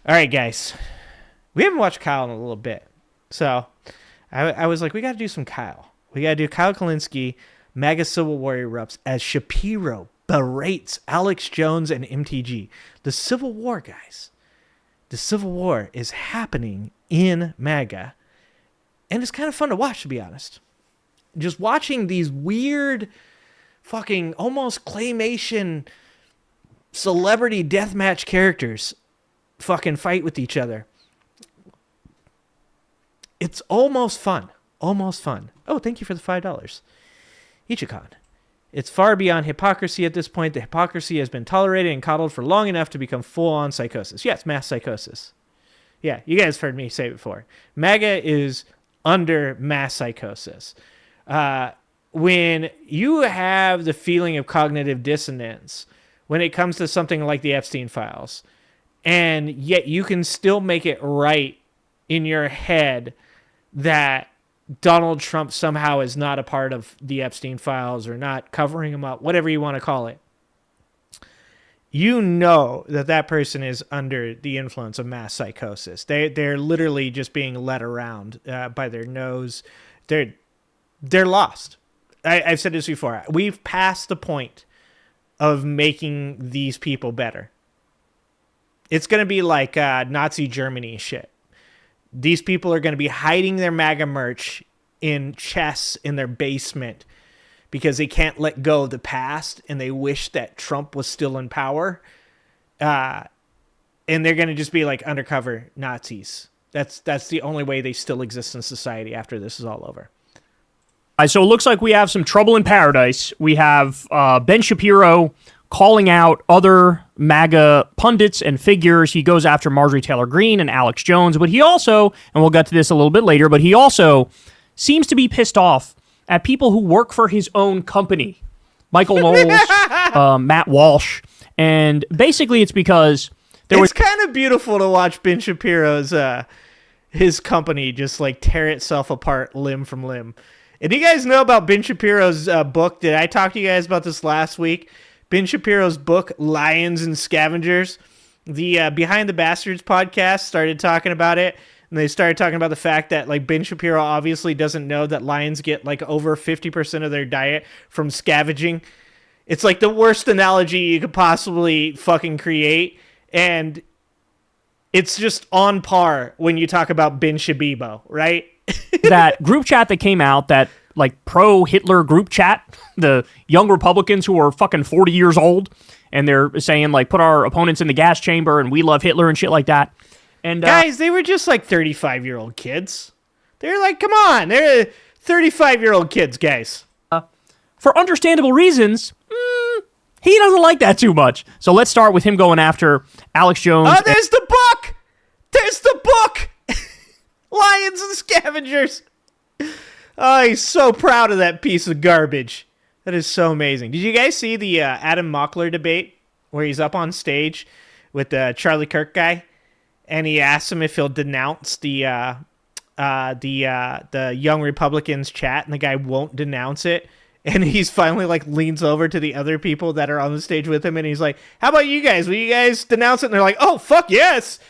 All right, guys. We haven't watched Kyle in a little bit. So I was like, we got to do some Kyle. We got to do Kyle Kulinski, MAGA Civil War erupts as Shapiro berates Alex Jones and MTG. The Civil War, guys. The Civil War is happening in MAGA. And it's kind of fun to watch, to be honest. Just watching these weird fucking almost claymation celebrity deathmatch characters fucking fight with each other. It's almost fun. Almost fun. Oh, thank you for the $5. Ichikon. It's far beyond hypocrisy at this point. The hypocrisy has been tolerated and coddled for long enough to become full-on psychosis. Yes, mass psychosis. Yeah, you guys heard me say it before. MAGA is under mass psychosis. When you have the feeling of cognitive dissonance when it comes to something like the Epstein files, and yet you can still make it right in your head that Donald Trump somehow is not a part of the Epstein files or not covering him up, whatever you want to call it, you know that person is under the influence of mass psychosis. They're literally just being led around by their nose. They're lost. I've said this before. We've passed the point of making these people better. It's going to be like Nazi Germany shit. These people are going to be hiding their MAGA merch in chests in their basement because they can't let go of the past and they wish that Trump was still in power. And they're going to just be like undercover Nazis. That's the only way they still exist in society after this is all over. So it looks like we have some trouble in paradise. We have Ben Shapiro calling out other MAGA pundits and figures. He goes after Marjorie Taylor Greene and Alex Jones, but he also, and we'll get to this a little bit later, but he also seems to be pissed off at people who work for his own company. Michael Knowles, Matt Walsh, and basically it's because it's kind of beautiful to watch Ben Shapiro's his company just like tear itself apart limb from limb. And do you guys know about Ben Shapiro's book? Did I talk to you guys about this last week? Ben Shapiro's book, Lions and Scavengers. The Behind the Bastards podcast started talking about it. And they started talking about the fact that like Ben Shapiro obviously doesn't know that lions get like over 50% of their diet from scavenging. It's like the worst analogy you could possibly fucking create. And it's just on par when you talk about Ben Shabibo, right? That group chat that came out, that like pro-Hitler group chat, the young Republicans who are fucking 40 years old, and they're saying like put our opponents in the gas chamber and we love Hitler and shit like that. And guys, they were just like 35-year-old kids. They're like, come on, they're 35-year-old kids, guys. For understandable reasons, he doesn't like that too much. So let's start with him going after Alex Jones. Oh, there's the book! There's the book! Lions and Scavengers. Oh, he's so proud of that piece of garbage. That is so amazing. Did you guys see the Adam Mockler debate where he's up on stage with the Charlie Kirk guy, and he asks him if he'll denounce the young Republicans chat, and the guy won't denounce it, and he's finally like leans over to the other people that are on the stage with him, and he's like, "How about you guys? Will you guys denounce it?" And they're like, "Oh, fuck yes."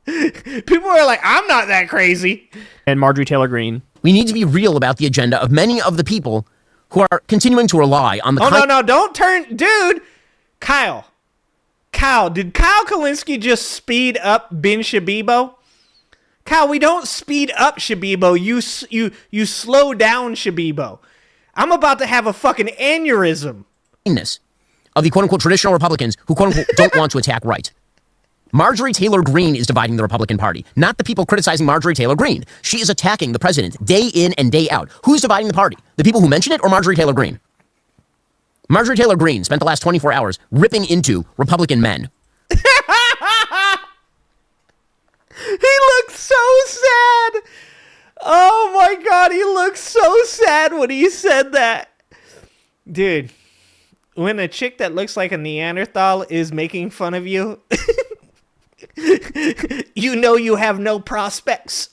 People are like, I'm not that crazy. And Marjorie Taylor Greene. We need to be real about the agenda of many of the people who are continuing to rely on the... No, don't turn... Dude, Kyle, did Kyle Kulinski just speed up Ben Shabibo? Kyle, we don't speed up Shabibo. You slow down Shabibo. I'm about to have a fucking aneurysm. ...of the quote-unquote traditional Republicans who quote-unquote don't want to attack right. Marjorie Taylor Greene is dividing the Republican Party, not the people criticizing Marjorie Taylor Greene. She is attacking the president day in and day out. Who's dividing the party? The people who mention it or Marjorie Taylor Greene? Marjorie Taylor Greene spent the last 24 hours ripping into Republican men. He looks so sad. Oh my God, he looks so sad when he said that. Dude, when a chick that looks like a Neanderthal is making fun of you... you know you have no prospects.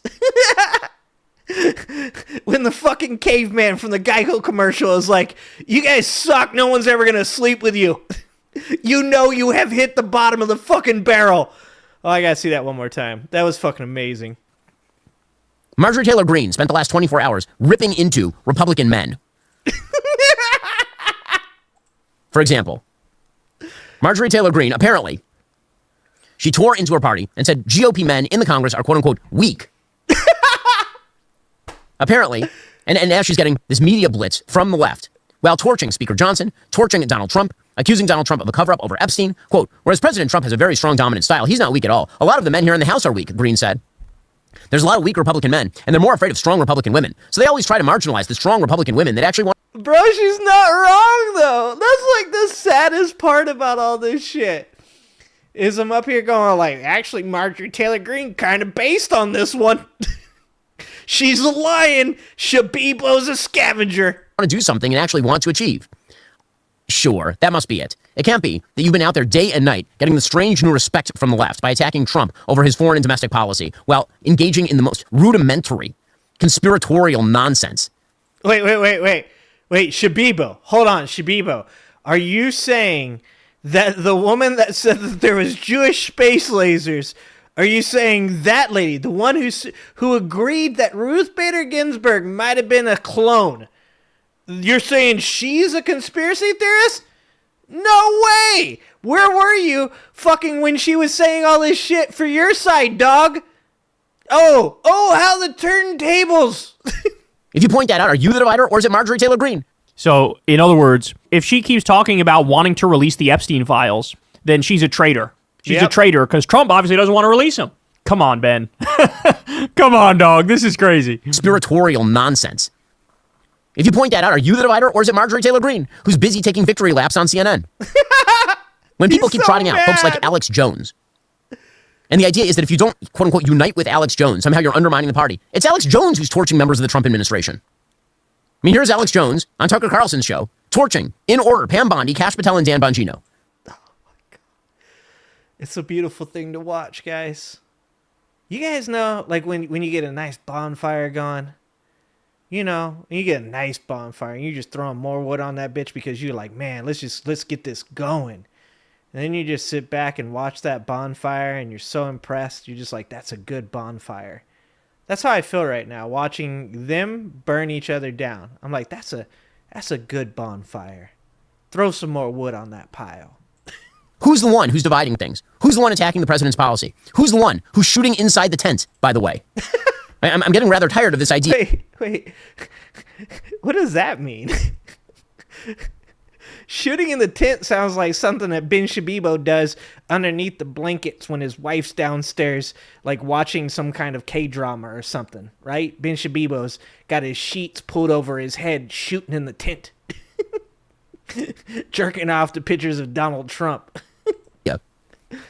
When the fucking caveman from the Geico commercial is like, you guys suck, no one's ever gonna sleep with you. You know you have hit the bottom of the fucking barrel. Oh, I gotta see that one more time. That was fucking amazing. Marjorie Taylor Greene spent the last 24 hours ripping into Republican men. For example, Marjorie Taylor Greene, apparently, she tore into her party and said GOP men in the Congress are quote-unquote weak. Apparently, and now she's getting this media blitz from the left while torching Speaker Johnson, torching Donald Trump, accusing Donald Trump of a cover-up over Epstein. Quote, whereas President Trump has a very strong dominant style, he's not weak at all. A lot of the men here in the House are weak, Greene said. There's a lot of weak Republican men, and they're more afraid of strong Republican women. So they always try to marginalize the strong Republican women that actually want... Bro, she's not wrong, though. That's like the saddest part about all this shit. Is I'm up here going like, actually, Marjorie Taylor Greene kind of based on this one. She's a lion. Shabibo's a scavenger. ...want to do something and actually want to achieve. Sure, that must be it. It can't be that you've been out there day and night getting the strange new respect from the left by attacking Trump over his foreign and domestic policy while engaging in the most rudimentary, conspiratorial nonsense. Wait, Shabibo. Hold on, Shabibo. Are you saying that the woman that said that there was Jewish space lasers, are you saying that lady, the one who agreed that Ruth Bader Ginsburg might have been a clone, you're saying she's a conspiracy theorist? No way! Where were you fucking when she was saying all this shit for your side, dog? Oh, how the turntables! If you point that out, are you the divider or is it Marjorie Taylor Greene? So, in other words, if she keeps talking about wanting to release the Epstein files, then she's a traitor. She's a traitor because Trump obviously doesn't want to release them. Come on, Ben. Come on, dog. This is crazy. Conspiratorial nonsense. If you point that out, are you the divider or is it Marjorie Taylor Greene, who's busy taking victory laps on CNN? When people keep trotting out folks like Alex Jones, and the idea is that if you don't, quote-unquote, unite with Alex Jones, somehow you're undermining the party. It's Alex Jones who's torching members of the Trump administration. I mean, here's Alex Jones on Tucker Carlson's show, torching, in order, Pam Bondi, Kash Patel, and Dan Bongino. Oh, my God. It's a beautiful thing to watch, guys. You guys know, like, when you get a nice bonfire going, you know, you get a nice bonfire, and you're just throwing more wood on that bitch because you're like, man, let's get this going. And then you just sit back and watch that bonfire, and you're so impressed. You're just like, that's a good bonfire. That's how I feel right now, watching them burn each other down. I'm like, that's a good bonfire. Throw some more wood on that pile. Who's the one who's dividing things? Who's the one attacking the president's policy? Who's the one who's shooting inside the tent, by the way? I'm getting rather tired of this idea. Wait. What does that mean? Shooting in the tent sounds like something that Ben Shabibo does underneath the blankets when his wife's downstairs, like watching some kind of K-drama or something, right? Ben Shabibo's got his sheets pulled over his head, shooting in the tent. Jerking off to pictures of Donald Trump. Yeah.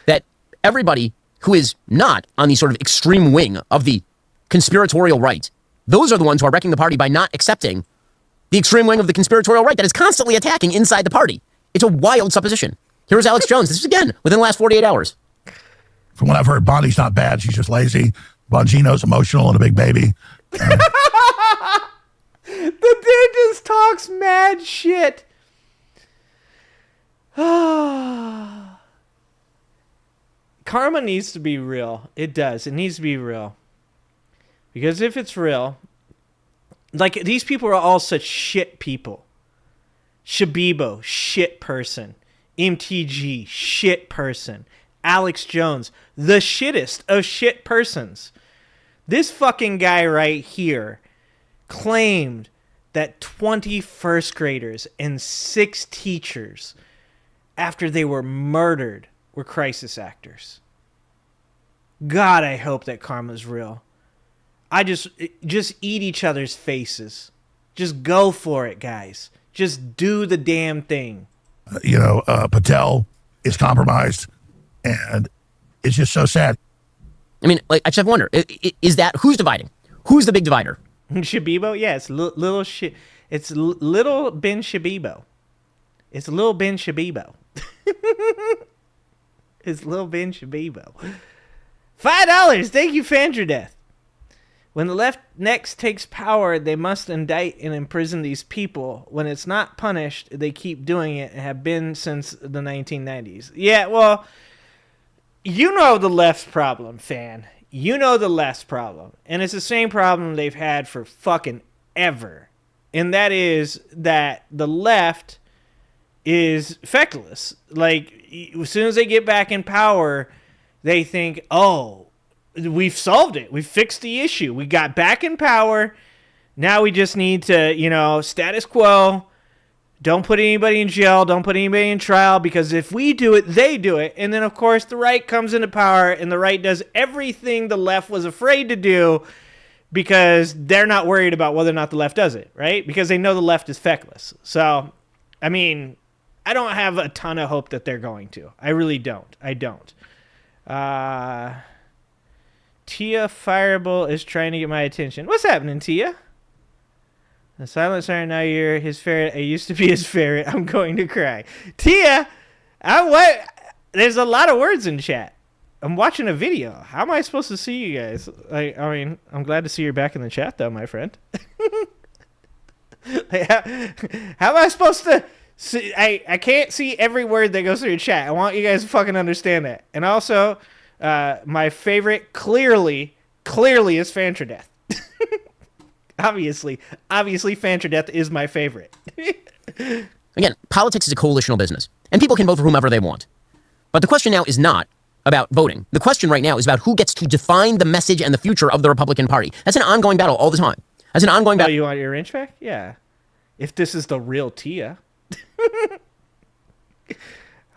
That everybody who is not on the sort of extreme wing of the conspiratorial right, those are the ones who are wrecking the party by not accepting the extreme wing of the conspiratorial right that is constantly attacking inside the party. It's a wild supposition. Here's Alex Jones. This is again within the last 48 hours. From what I've heard, Bondi's not bad. She's just lazy. Bongino's emotional and a big baby. The dude just talks mad shit. Karma needs to be real. It does. It needs to be real. Because if it's real, like, these people are all such shit people. Shabibo, shit person. MTG, shit person. Alex Jones, the shittest of shit persons. This fucking guy right here claimed that 20 first graders and 6 teachers, after they were murdered, were crisis actors. God, I hope that karma's real. I just eat each other's faces. Just go for it, guys. Just do the damn thing. Patel is compromised, and it's just so sad. I mean, like, I just have to wonder, is that, who's dividing? Who's the big divider? Shabibo? Yeah, it's little shit. It's little Ben Shabibo. It's little Ben Shabibo. It's little Ben Shabibo. $5. Thank you, Fandradeath. When the left next takes power, they must indict and imprison these people. When it's not punished, they keep doing it and have been since the 1990s. Yeah, well, you know the left's problem, fan. You know the left's problem. And it's the same problem they've had for fucking ever. And that is that the left is feckless. Like, as soon as they get back in power, they think, oh, we've solved it. We fixed the issue. We got back in power. Now we just need to, status quo. Don't put anybody in jail. Don't put anybody in trial, because if we do it, they do it. And then, of course, the right comes into power, and the right does everything the left was afraid to do because they're not worried about whether or not the left does it, right? Because they know the left is feckless. So, I mean, I don't have a ton of hope that they're going to. I really don't. I don't. Tia Fireball is trying to get my attention. What's happening, Tia? The silent siren, now you're his ferret. I used to be his ferret. I'm going to cry. Tia, there's a lot of words in chat. I'm watching a video. How am I supposed to see you guys? I mean, I'm glad to see you're back in the chat, though, my friend. How am I supposed to see? I can't see every word that goes through your chat. I want you guys to fucking understand that. And also, my favorite clearly is Fantradeath. Obviously, Fantradeath is my favorite. Again, politics is a coalitional business, and people can vote for whomever they want. But the question now is not about voting. The question right now is about who gets to define the message and the future of the Republican Party. That's an ongoing battle all the time. That's an ongoing battle. Oh, you want your wrench back? Yeah. If this is the real Tia.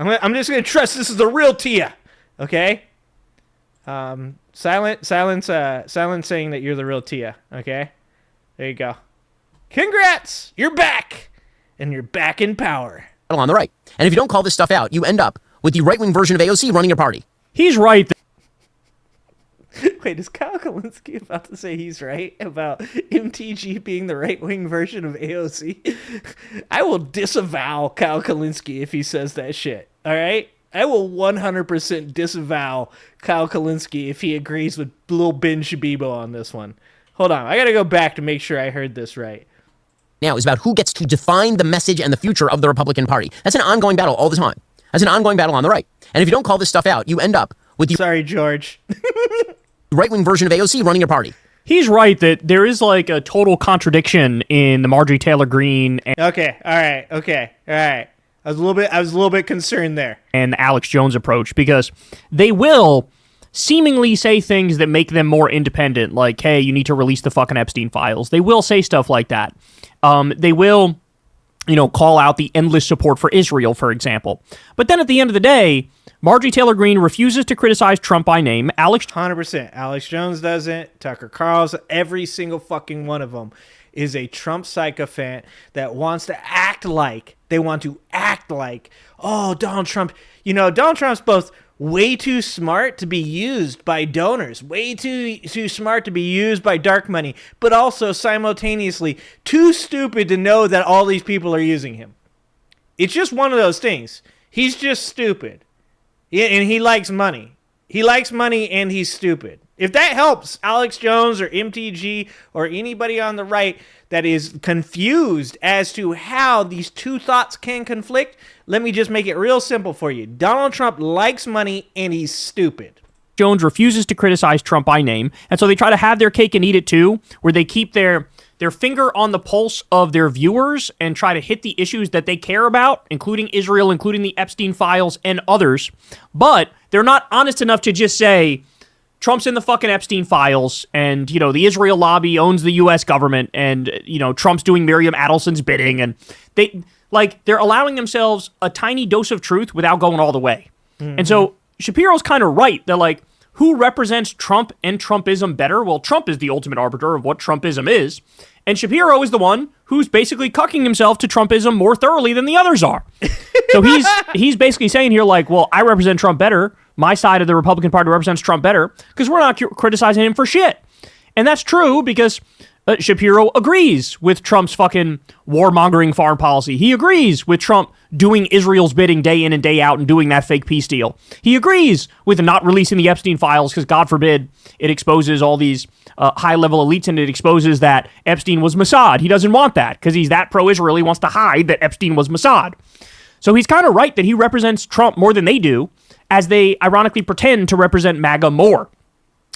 I'm just going to trust this is the real Tia. Okay? Silence saying that you're the real Tia. Okay? There you go. Congrats! You're back! And you're back in power. On the right. And if you don't call this stuff out, you end up with the right-wing version of AOC running your party. He's right. Wait, is Kyle Kulinski about to say he's right about MTG being the right-wing version of AOC? I will disavow Kyle Kulinski if he says that shit, all right? I will 100% disavow Kyle Kulinski if he agrees with little Ben Shabibo on this one. Hold on, I gotta go back to make sure I heard this right. Now is about who gets to define the message and the future of the Republican Party. That's an ongoing battle all the time. That's an ongoing battle on the right. And if you don't call this stuff out, you end up with the Sorry, George. right-wing version of AOC running your party. He's right that there is like a total contradiction in the Marjorie Taylor Greene Okay, all right. I was a little bit concerned there. and the Alex Jones approach, because they will seemingly say things that make them more independent, like, hey, you need to release the fucking Epstein files. They will say stuff like that. They will, call out the endless support for Israel, for example. But then at the end of the day, Marjorie Taylor Greene refuses to criticize Trump by name. 100%. Alex Jones doesn't. Tucker Carlson, every single fucking one of them is a Trump sycophant that wants to act like, oh, Donald Trump. Donald Trump's both way too smart to be used by donors, way too smart to be used by dark money, but also simultaneously too stupid to know that all these people are using him. It's just one of those things. He's just stupid. And he likes money. He likes money and he's stupid. If that helps Alex Jones or MTG or anybody on the right that is confused as to how these two thoughts can conflict, let me just make it real simple for you. Donald Trump likes money and he's stupid. Jones refuses to criticize Trump by name, and so they try to have their cake and eat it too, where they keep their finger on the pulse of their viewers and try to hit the issues that they care about, including Israel, including the Epstein files and others. But they're not honest enough to just say, Trump's in the fucking Epstein files, and, the Israel lobby owns the U.S. government, and, Trump's doing Miriam Adelson's bidding, and they're allowing themselves a tiny dose of truth without going all the way. Mm-hmm. And so Shapiro's kind of right. They're like, who represents Trump and Trumpism better? Well, Trump is the ultimate arbiter of what Trumpism is, and Shapiro is the one who's basically cucking himself to Trumpism more thoroughly than the others are. So he's basically saying here, like, well, I represent Trump better. My side of the Republican Party represents Trump better because we're not criticizing him for shit. And that's true because Shapiro agrees with Trump's fucking warmongering foreign policy. He agrees with Trump doing Israel's bidding day in and day out and doing that fake peace deal. He agrees with not releasing the Epstein files because, God forbid, it exposes all these high-level elites and it exposes that Epstein was Mossad. He doesn't want that because he's that pro-Israel. He wants to hide that Epstein was Mossad. So he's kind of right that he represents Trump more than they do, as they ironically pretend to represent MAGA more.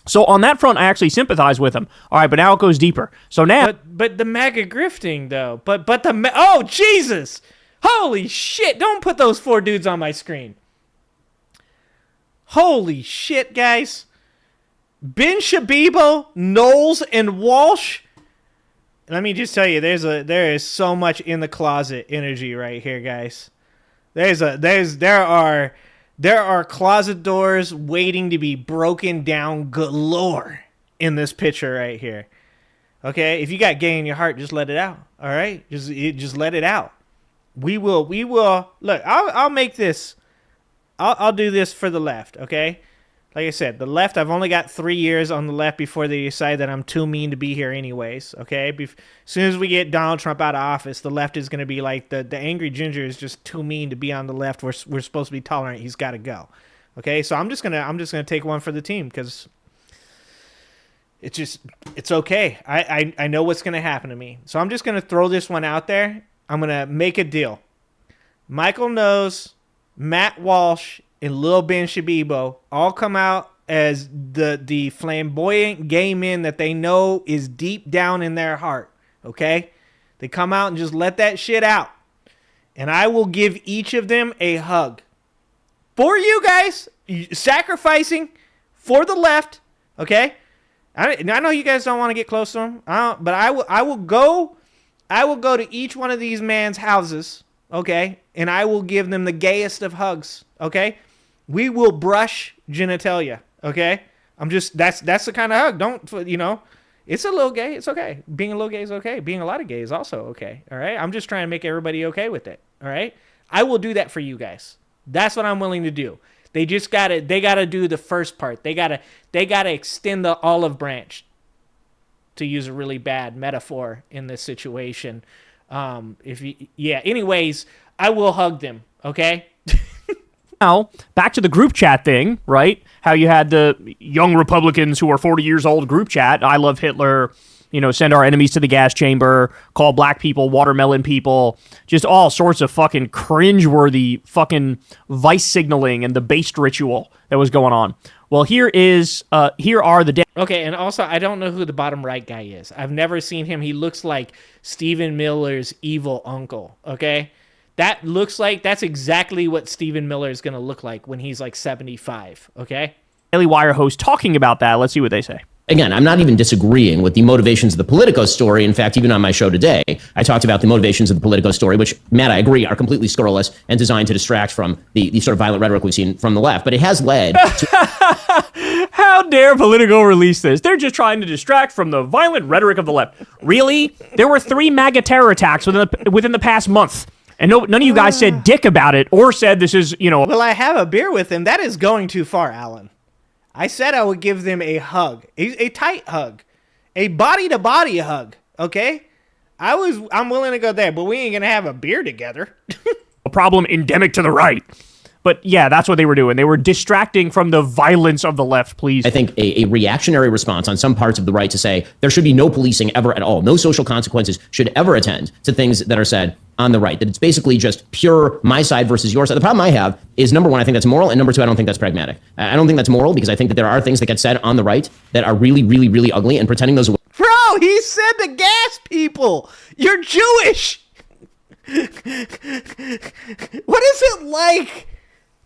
So on that front, I actually sympathize with him. All right, but now it goes deeper. So now, but the MAGA grifting though. Oh Jesus! Holy shit! Don't put those 4 dudes on my screen. Holy shit, guys! Ben Shabibo, Knowles, and Walsh. Let me just tell you, there is so much in the closet energy right here, guys. There are closet doors waiting to be broken down galore in this picture right here. Okay, if you got gay in your heart, just let it out. All right, just let it out. We will. Look, I'll make this. I'll do this for the left. Okay, like I said, the left. I've only got 3 years on the left before they decide that I'm too mean to be here, anyways. Okay, as soon as we get Donald Trump out of office, the left is going to be like the angry ginger is just too mean to be on the left. We're supposed to be tolerant. He's got to go. Okay, so I'm just gonna take one for the team because it's okay. I know what's gonna happen to me, so I'm just gonna throw this one out there. I'm gonna make a deal. Michael Knowles, Matt Walsh, and Lil Ben Shabibo all come out as the flamboyant gay men that they know is deep down in their heart, okay? They come out and just let that shit out. And I will give each of them a hug. For you guys, sacrificing for the left, okay? I know you guys don't want to get close to them, but I will go to each one of these men's houses, okay? And I will give them the gayest of hugs, okay? We will brush genitalia, okay? That's the kind of hug. Don't, it's a little gay. It's okay. Being a little gay is okay. Being a lot of gay is also okay, all right? I'm just trying to make everybody okay with it, all right? I will do that for you guys. That's what I'm willing to do. They gotta do the first part. They gotta extend the olive branch, to use a really bad metaphor in this situation. Anyways, I will hug them, okay? Now, back to the group chat thing, right? How you had the young Republicans who are 40 years old group chat. I love Hitler, send our enemies to the gas chamber, call black people watermelon people, just all sorts of fucking cringeworthy fucking vice signaling and the based ritual that was going on. Well, here are the... Okay, and also, I don't know who the bottom right guy is. I've never seen him. He looks like Stephen Miller's evil uncle, okay? That's exactly what Stephen Miller is going to look like when he's like 75, okay? Daily Wire host talking about that. Let's see what they say. Again, I'm not even disagreeing with the motivations of the Politico story. In fact, even on my show today, I talked about the motivations of the Politico story, which, Matt, I agree, are completely scurrilous and designed to distract from the sort of violent rhetoric we've seen from the left. But it has led to... How dare Politico release this? They're just trying to distract from the violent rhetoric of the left. Really? There were 3 MAGA terror attacks within the past month. And none of you guys said dick about it or said this is, Well, I have a beer with him. That is going too far, Alan. I said I would give them a hug, a tight hug, a body-to-body hug, okay? I'm willing to go there, but we ain't going to have a beer together. A problem endemic to the right. But yeah, that's what they were doing. They were distracting from the violence of the left, please. I think a reactionary response on some parts of the right to say there should be no policing ever at all. No social consequences should ever attend to things that are said on the right. That it's basically just pure my side versus your side. The problem I have is, number one, I think that's moral. And number two, I don't think that's pragmatic. I don't think that's moral because I think that there are things that get said on the right that are really, really, really ugly, and pretending those... Bro, he said the gas people. You're Jewish. What is it like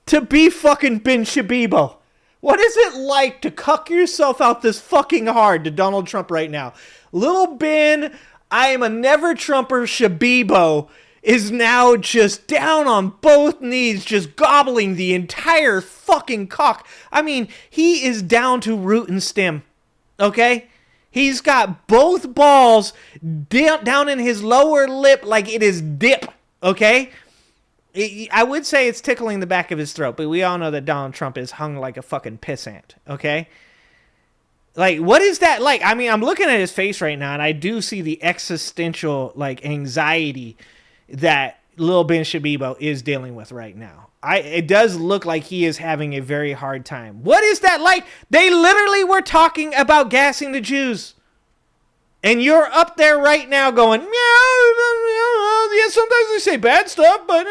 to be fucking Ben Shabibo? What is it like to cuck yourself out this fucking hard to Donald Trump right now? Little Ben, I am a never Trumper Shabibo, is now just down on both knees, just gobbling the entire fucking cock. I mean, he is down to root and stem, okay? He's got both balls down in his lower lip like it is dip, okay? I would say it's tickling the back of his throat, but we all know that Donald Trump is hung like a fucking pissant, okay? Like, what is that like? I mean, I'm looking at his face right now, and I do see the existential, like, anxiety that Lil Ben Shabibo is dealing with right now. It does look like he is having a very hard time. What is that like? They literally were talking about gassing the Jews. And you're up there right now going, yeah, sometimes they say bad stuff, but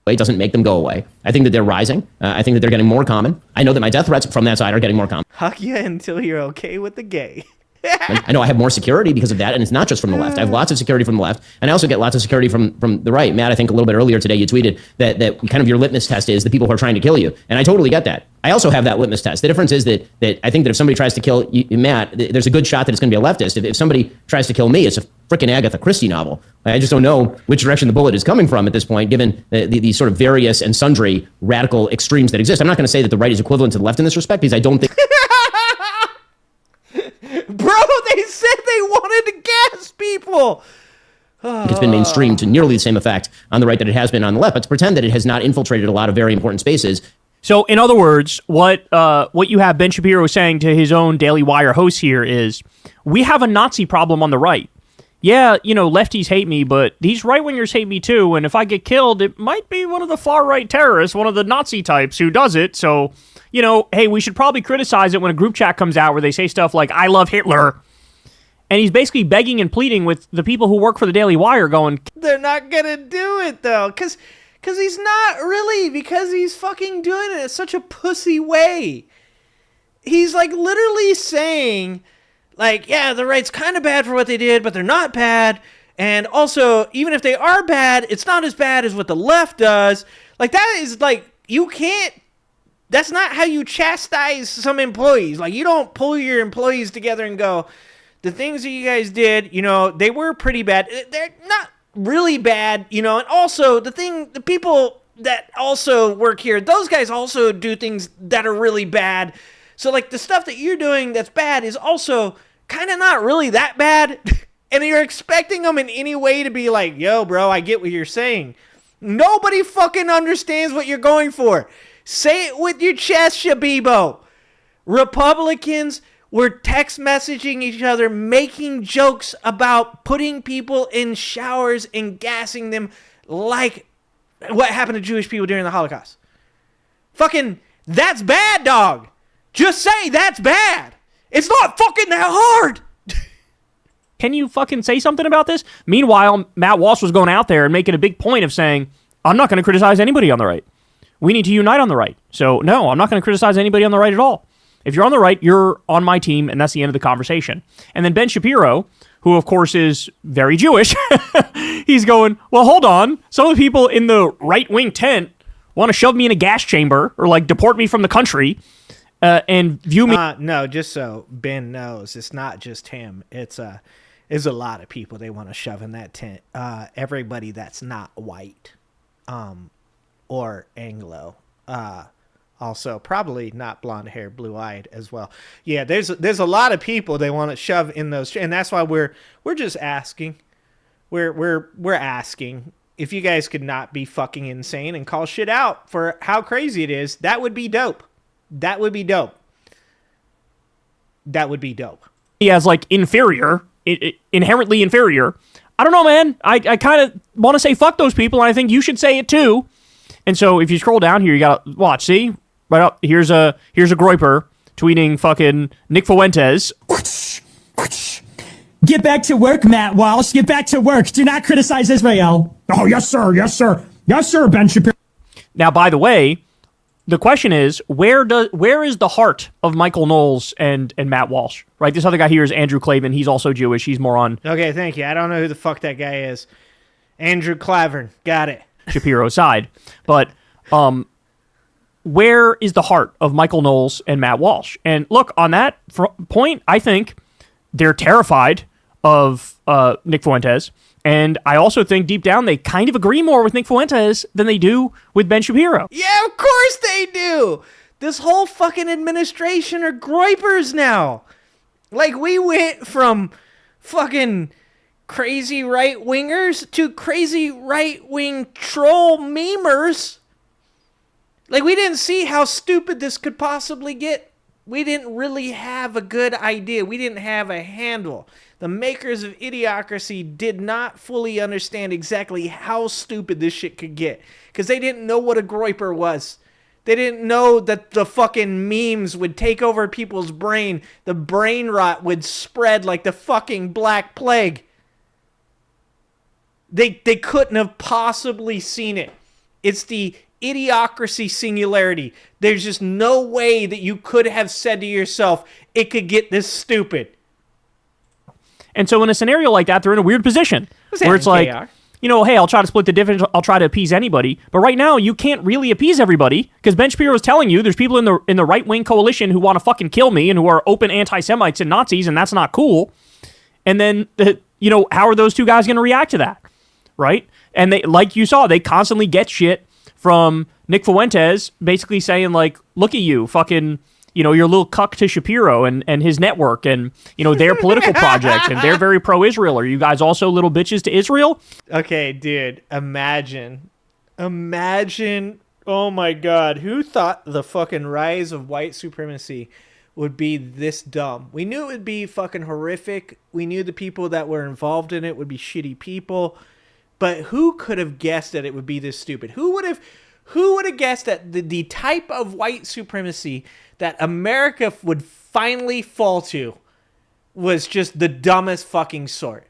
It doesn't make them go away. I think that they're rising. I think that they're getting more common. I know that my death threats from that side are getting more common. Hug you until you're okay with the gay. I know I have more security because of that, and it's not just from the left. I have lots of security from the left, and I also get lots of security from the right. Matt, I think a little bit earlier today you tweeted that kind of your litmus test is the people who are trying to kill you, and I totally get that. I also have that litmus test. The difference is that I think that if somebody tries to kill you, Matt, there's a good shot that it's going to be a leftist. If somebody tries to kill me, it's a freaking Agatha Christie novel. I just don't know which direction the bullet is coming from at this point, given the sort of various and sundry radical extremes that exist. I'm not going to say that the right is equivalent to the left in this respect, because I don't think... Bro, they said they wanted to gas people. It's been mainstreamed to nearly the same effect on the right that it has been on the left, but to pretend that it has not infiltrated a lot of very important spaces. So, in other words, what you have Ben Shapiro saying to his own Daily Wire host here is, we have a Nazi problem on the right. Yeah, lefties hate me, but these right-wingers hate me too, and if I get killed, it might be one of the far-right terrorists, one of the Nazi types who does it, so... hey, we should probably criticize it when a group chat comes out where they say stuff like, I love Hitler. And he's basically begging and pleading with the people who work for the Daily Wire going, they're not going to do it, though. Because he's not really. Because he's fucking doing it in such a pussy way. He's, like, literally saying, like, yeah, the right's kind of bad for what they did, but they're not bad. And also, even if they are bad, it's not as bad as what the left does. Like, that is, like, you can't. That's not how you chastise some employees. Like, you don't pull your employees together and go, the things that you guys did, they were pretty bad. They're not really bad, and also the people that also work here, those guys also do things that are really bad. So, like, the stuff that you're doing that's bad is also kind of not really that bad. And you're expecting them in any way to be like, yo, bro, I get what you're saying. Nobody fucking understands what you're going for. Say it with your chest, Shabibo. Republicans were text messaging each other, making jokes about putting people in showers and gassing them like what happened to Jewish people during the Holocaust. Fucking, that's bad, dog. Just say that's bad. It's not fucking that hard. can you fucking say something about this? Meanwhile, Matt Walsh was going out there and making a big point of saying, I'm not going to criticize anybody on the right. We need to unite on the right. So, no, I'm not going to criticize anybody on the right at all. If you're on the right, you're on my team, and that's the end of the conversation. And then Ben Shapiro, who, of course, is very Jewish, he's going, well, hold on. Some of the people in the right-wing tent want to shove me in a gas chamber or, like, deport me from the country and view me... No, just so Ben knows, it's not just him. It's a lot of people they want to shove in that tent. Everybody that's not white. Or Anglo. Also, probably not blonde hair, blue eyed as well. Yeah, there's a lot of people they want to shove in those, and that's why we're just asking. We're asking if you guys could not be fucking insane and call shit out for how crazy it is. That would be dope. That would be dope. That would be dope. He has like inferior, inherently inferior. I don't know, man. I kind of want to say fuck those people, and I think you should say it too. And so if you scroll down here, you got to watch. See, right up here's a groiper tweeting fucking Nick Fuentes. Get back to work, Matt Walsh. Get back to work. Do not criticize Israel. Oh, yes, sir. Yes, sir. Yes, sir, Ben Shapiro. Now, by the way, the question is, where is the heart of Michael Knowles and Matt Walsh? Right? This other guy here is Andrew Klavan. He's also Jewish. He's more on... Okay, thank you. I don't know who the fuck that guy is. Andrew Klavan. Got it. Shapiro's side. But where is the heart of Michael Knowles and Matt Walsh? And look, on that point, I think they're terrified of Nick Fuentes. And I also think deep down they kind of agree more with Nick Fuentes than they do with Ben Shapiro. Yeah, of course they do. This whole fucking administration are groipers now. Like, we went from fucking crazy right-wingers to crazy right-wing troll memers. Like, we didn't see how stupid this could possibly get. We didn't really have a good idea. We didn't have a handle. The makers of Idiocracy did not fully understand exactly how stupid this shit could get. Because they didn't know what a groiper was. They didn't know that the fucking memes would take over people's brain. The brain rot would spread like the fucking Black Plague. They couldn't have possibly seen it. It's the Idiocracy singularity. There's just no way that you could have said to yourself, it could get this stupid. And so in a scenario like that, they're in a weird position where it's like, hey, I'll try to split the difference. I'll try to appease anybody. But right now, you can't really appease everybody because Ben Shapiro is telling you there's people in the right-wing coalition who want to fucking kill me and who are open anti-Semites and Nazis, and that's not cool. And then, how are those two guys going to react to that? Right? And they, like you saw, they constantly get shit from Nick Fuentes basically saying, like, look at you, fucking, you're a little cuck to Shapiro and his network and, their political project, and they're very pro-Israel. Are you guys also little bitches to Israel? Okay, dude, imagine, oh my God, who thought the fucking rise of white supremacy would be this dumb? We knew it would be fucking horrific. We knew the people that were involved in it would be shitty people. But who could have guessed that it would be this stupid? Who would have guessed that the type of white supremacy that America would finally fall to was just the dumbest fucking sort?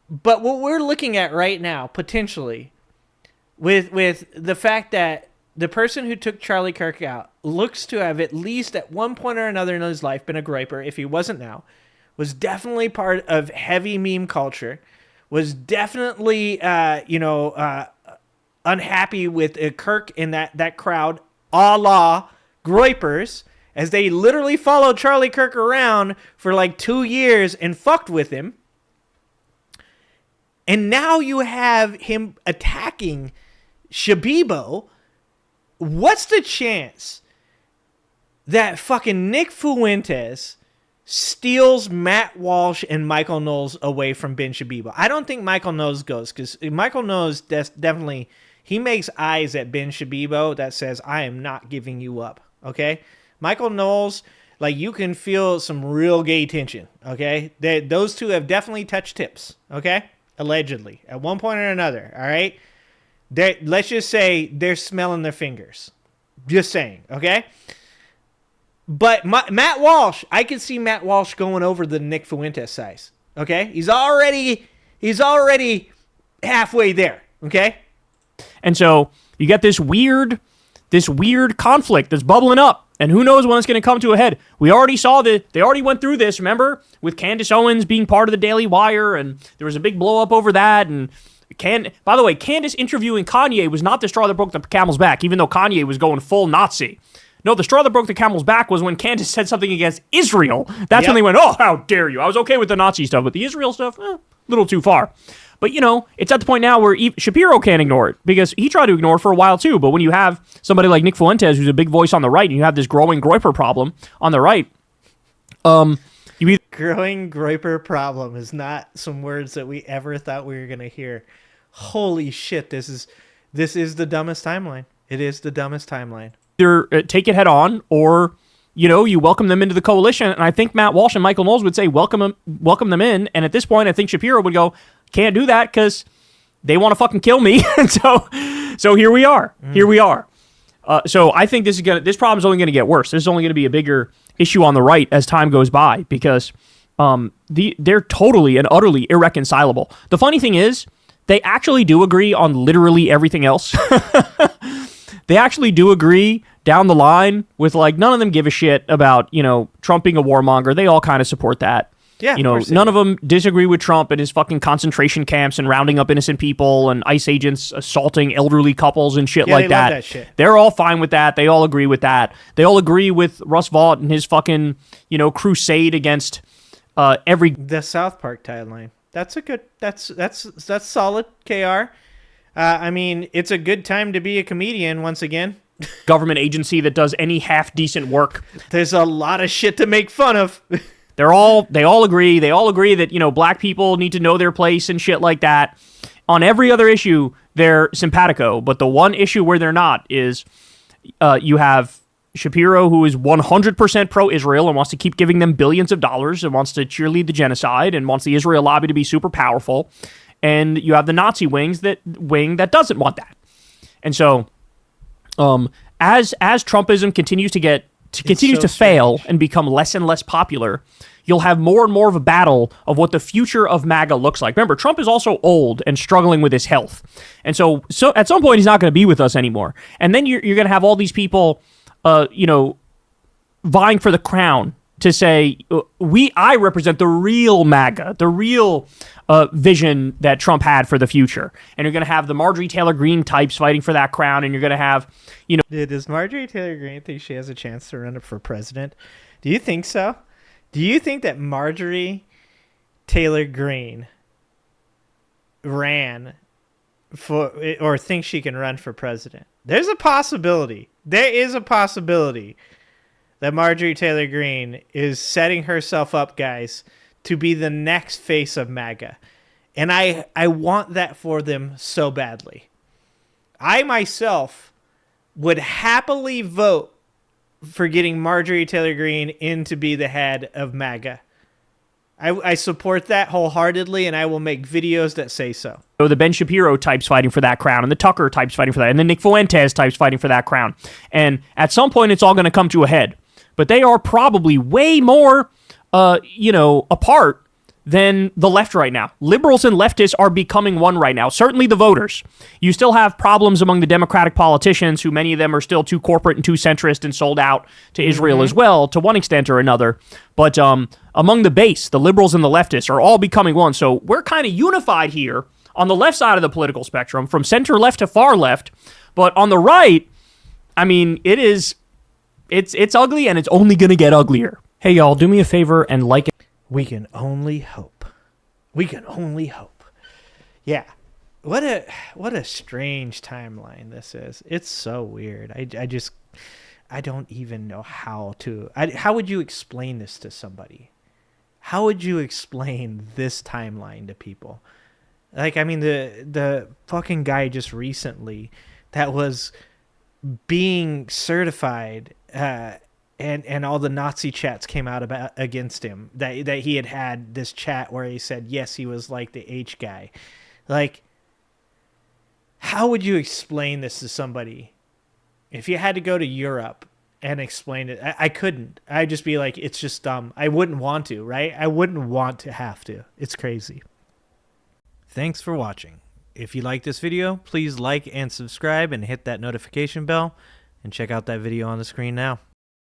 But what we're looking at right now, potentially, with the fact that the person who took Charlie Kirk out looks to have at least at one point or another in his life been a groiper, if he wasn't now, was definitely part of heavy meme culture, was definitely, unhappy with Kirk in that crowd, a la groipers, as they literally followed Charlie Kirk around for like 2 years and fucked with him. And now you have him attacking Shabibo. What's the chance that fucking Nick Fuentes steals Matt Walsh and Michael Knowles away from Ben Shabibo? I don't think Michael Knowles goes, because Michael Knowles definitely, he makes eyes at Ben Shabibo that says, I am not giving you up, okay? Michael Knowles, like, you can feel some real gay tension, okay? Those two have definitely touched tips, okay? Allegedly, at one point or another, all right? Let's just say they're smelling their fingers. Just saying, okay? But Matt Walsh, I can see Matt Walsh going over the Nick Fuentes size. Okay, he's already halfway there. Okay, and so you get this weird conflict that's bubbling up, and who knows when it's going to come to a head. We already saw that they already went through this. Remember, with Candace Owens being part of the Daily Wire, and there was a big blow up over that. And by the way, Candace interviewing Kanye was not the straw that broke the camel's back, even though Kanye was going full Nazi. No, the straw that broke the camel's back was when Candace said something against Israel. That's when they went, oh, how dare you. I was okay with the Nazi stuff, but the Israel stuff, a little too far. But, it's at the point now where Shapiro can't ignore it, because he tried to ignore it for a while too. But when you have somebody like Nick Fuentes, who's a big voice on the right, and you have this growing groiper problem on the right, growing groiper problem is not some words that we ever thought we were going to hear. Holy shit, this is the dumbest timeline. It is the dumbest timeline. Either take it head on, or you welcome them into the coalition. And I think Matt Walsh and Michael Knowles would say welcome them in. And at this point, I think Shapiro would go, can't do that because they want to fucking kill me. And so here we are. Here we are. So I think this problem is only going to get worse. This is only going to be a bigger issue on the right as time goes by, because they're totally and utterly irreconcilable. The funny thing is, they actually do agree on literally everything else. They actually do agree down the line with, like, none of them give a shit about, Trump being a warmonger. They all kind of support that. Yeah, none of them disagree with Trump and his fucking concentration camps and rounding up innocent people and ICE agents assaulting elderly couples and shit like that. Love that shit. They're all fine with that. They all agree with that. They all agree with Russ Vought and his fucking, crusade against the South Park tagline. That's solid, KR. I mean, it's a good time to be a comedian once again. Government agency that does any half-decent work. There's a lot of shit to make fun of. They all agree. They all agree that, black people need to know their place and shit like that. On every other issue, they're simpatico. But the one issue where they're not is you have Shapiro, who is 100% pro-Israel and wants to keep giving them billions of dollars and wants to cheerlead the genocide and wants the Israel lobby to be super powerful. And you have the Nazi wing that doesn't want that. And so, as Trumpism continues to fail and become less and less popular, you'll have more and more of a battle of what the future of MAGA looks like. Remember, Trump is also old and struggling with his health. And so at some point, he's not going to be with us anymore. And then you're going to have all these people, vying for the crown to say, I represent the real MAGA, the real vision that Trump had for the future. And you're going to have the Marjorie Taylor Greene types fighting for that crown. And you're going to have, Does Marjorie Taylor Greene think she has a chance to run for president? Do you think so? Do you think that Marjorie Taylor Greene ran for, or thinks she can run for president? There's a possibility. There is a possibility that Marjorie Taylor Greene is setting herself up, guys, to be the next face of MAGA. And I want that for them so badly. I myself would happily vote for getting Marjorie Taylor Greene in to be the head of MAGA. I support that wholeheartedly, and I will make videos that say so. The Ben Shapiro types fighting for that crown, and the Tucker types fighting for that, and the Nick Fuentes types fighting for that crown. And at some point, it's all going to come to a head. But they are probably way more, apart than the left right now. Liberals and leftists are becoming one right now. Certainly the voters. You still have problems among the Democratic politicians, who many of them are still too corporate and too centrist and sold out to Israel as well, to one extent or another. But among the base, the liberals and the leftists are all becoming one. So we're kind of unified here on the left side of the political spectrum, from center left to far left. But on the right, I mean, it's ugly, and it's only going to get uglier. Hey, y'all, do me a favor and like it. We can only hope. We can only hope. Yeah. What a strange timeline this is. It's so weird. I don't even know how to. How would you explain this to somebody? How would you explain this timeline to people? Like, I mean, the fucking guy just recently that was being certified, and all the Nazi chats came out against him, that he had this chat where he said, yes, he was like the H guy. Like, how would you explain this to somebody? If you had to go to Europe and explain it, I couldn't. I'd just be like, it's just dumb. I wouldn't want to, right? I wouldn't want to have to. It's crazy. Thanks for watching. If you like this video, please like and subscribe and hit that notification bell, and check out that video on the screen now.